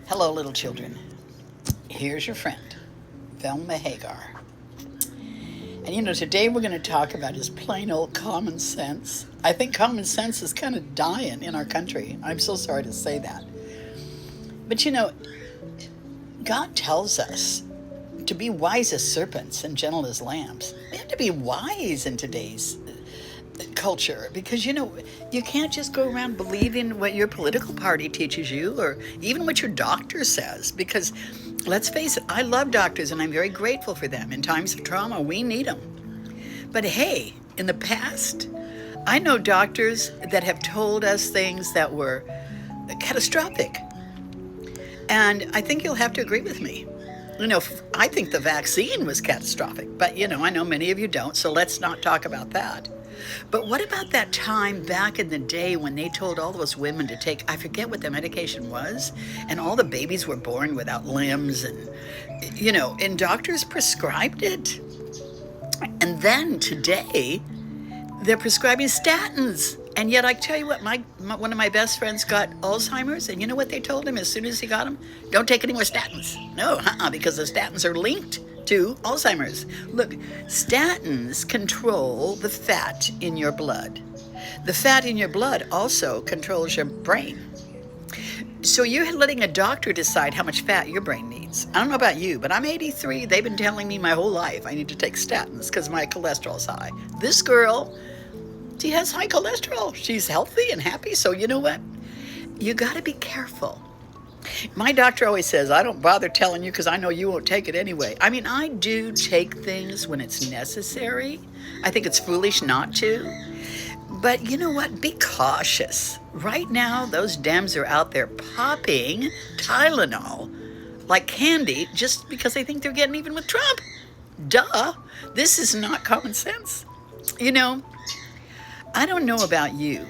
Hello, little children. Here's your friend, Velma Hagar. And today we're going to talk about just plain old common sense. I think common sense is kind of dying in our country. I'm so sorry to say that. But God tells us to be wise as serpents and gentle as lambs. We have to be wise in today's culture because you can't just go around believing what your political party teaches you or even what your doctor says, because let's face it, I love doctors and I'm very grateful for them. In times of trauma, we need them. But hey, in the past, I know doctors that have told us things that were catastrophic, and I think you'll have to agree with me. I think the vaccine was catastrophic, but I know many of you don't, so let's not talk about that. But what about that time back in the day when they told all those women to take, I forget what the medication was, and all the babies were born without limbs, and doctors prescribed it. And then today, they're prescribing statins. And yet I tell you what, one of my best friends got Alzheimer's, and you know what they told him as soon as he got them? Don't take any more statins. No, because the statins are linked to Alzheimer's. Look, statins control the fat in your blood. The fat in your blood also controls your brain. So you're letting a doctor decide how much fat your brain needs. I don't know about you, but I'm 83. They've been telling me my whole life I need to take statins because my cholesterol's high. This girl, she has high cholesterol. She's healthy and happy. So you know what? You got to be careful. My doctor always says, I don't bother telling you because I know you won't take it anyway. I mean, I do take things when it's necessary. I think it's foolish not to. But you know what? Be cautious. Right now, those Dems are out there popping Tylenol like candy just because they think they're getting even with Trump. Duh. This is not common sense. I don't know about you,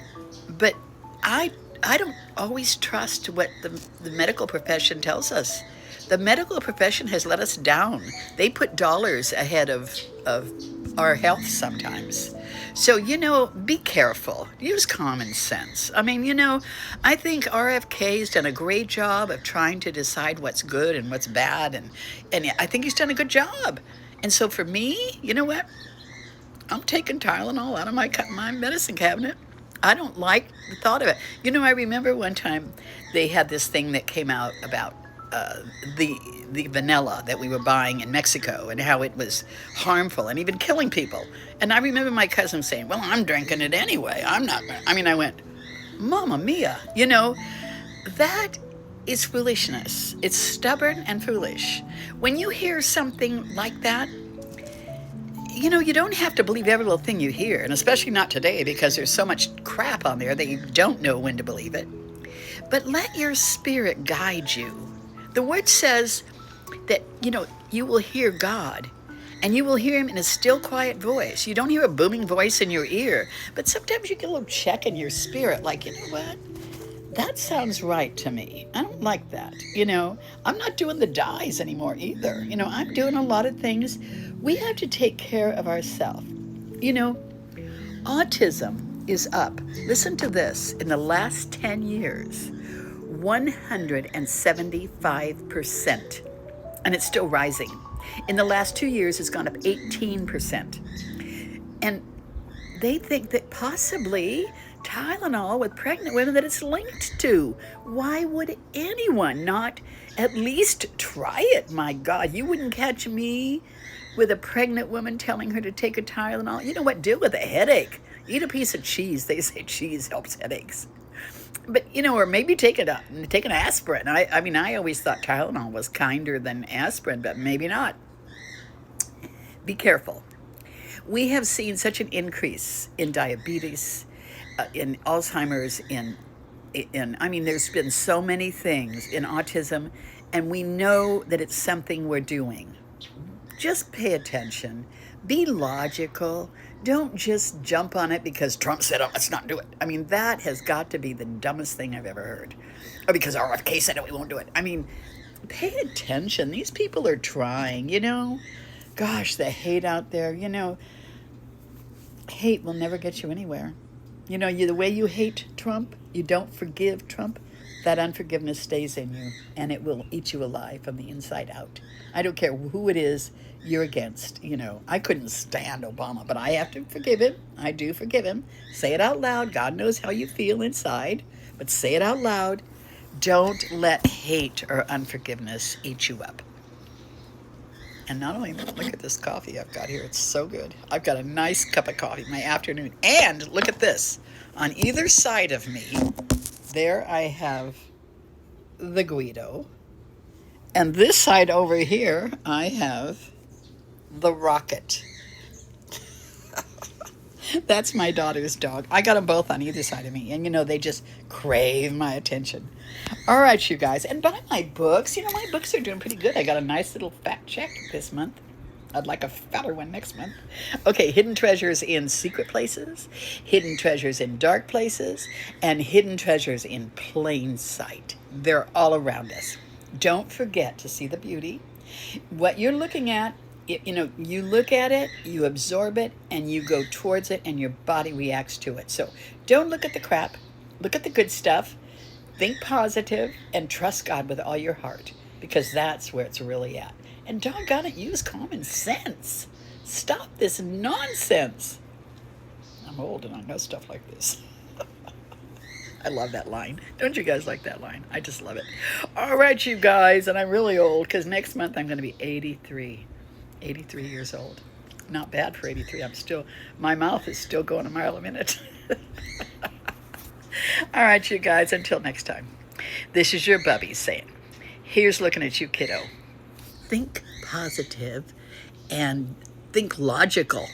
but I don't always trust what the medical profession tells us. The medical profession has let us down. They put dollars ahead of our health sometimes. So, be careful. Use common sense. I mean, I think RFK's done a great job of trying to decide what's good and what's bad, and I think he's done a good job. And so for me, you know what? I'm taking Tylenol out of my medicine cabinet. I don't like the thought of it. I remember one time they had this thing that came out about the vanilla that we were buying in Mexico and how it was harmful and even killing people. And I remember my cousin saying, well, I'm drinking it anyway. I went, Mama Mia, that is foolishness. It's stubborn and foolish. When you hear something like that, you don't have to believe every little thing you hear, and especially not today because there's so much crap on there that you don't know when to believe it. But let your spirit guide you. The word says that, you will hear God, and you will hear him in a still, quiet voice. You don't hear a booming voice in your ear, but sometimes you get a little check in your spirit, like, you know what? That sounds right to me. I don't like that. I'm not doing the dyes anymore either. I'm doing a lot of things. We have to take care of ourselves. Autism is up. Listen to this. In the last 10 years, 175%. And it's still rising. In the last 2 years, it's gone up 18%. And they think that possibly Tylenol with pregnant women that it's linked to. Why would anyone not at least try it? My God, you wouldn't catch me with a pregnant woman telling her to take a Tylenol. You know what? Deal with a headache. Eat a piece of cheese. They say cheese helps headaches. But, or maybe take an aspirin. I always thought Tylenol was kinder than aspirin, but maybe not. Be careful. We have seen such an increase in diabetes, in Alzheimer's, there's been so many things in autism, and we know that it's something we're doing. Just pay attention. Be logical. Don't just jump on it because Trump said, oh, let's not do it. That has got to be the dumbest thing I've ever heard. Or because RFK said it, we won't do it. Pay attention. These people are trying, Gosh, the hate out there, hate will never get you anywhere. The way you hate Trump, you don't forgive Trump, that unforgiveness stays in you, and it will eat you alive from the inside out. I don't care who it is you're against. You know, I couldn't stand Obama, but I have to forgive him. I do forgive him. Say it out loud. God knows how you feel inside, but say it out loud. Don't let hate or unforgiveness eat you up. And not only that, look at this coffee I've got here. It's so good. I've got a nice cup of coffee, my afternoon. And look at this. On either side of me, there I have the Guido. And this side over here, I have the Rocket. That's my daughter's dog. I got them both on either side of me. And, you know, they just crave my attention. All right, you guys. And buy my books. You know, my books are doing pretty good. I got a nice little fat check this month. I'd like a fatter one next month. Okay, Hidden Treasures in Secret Places, Hidden Treasures in Dark Places, and Hidden Treasures in Plain Sight. They're all around us. Don't forget to see the beauty. What you're looking at, you know, you look at it, you absorb it, and you go towards it, and your body reacts to it. So don't look at the crap. Look at the good stuff. Think positive, and trust God with all your heart, because that's where it's really at. And doggone it, use common sense. Stop this nonsense. I'm old and I know stuff like this. I love that line. Don't you guys like that line? I just love it. All right, you guys, and I'm really old because next month I'm going to be 83. 83 years old. Not bad for 83. My mouth is still going a mile a minute. All right, you guys, until next time. This is your Bubby saying, here's looking at you, kiddo. Think positive and think logical.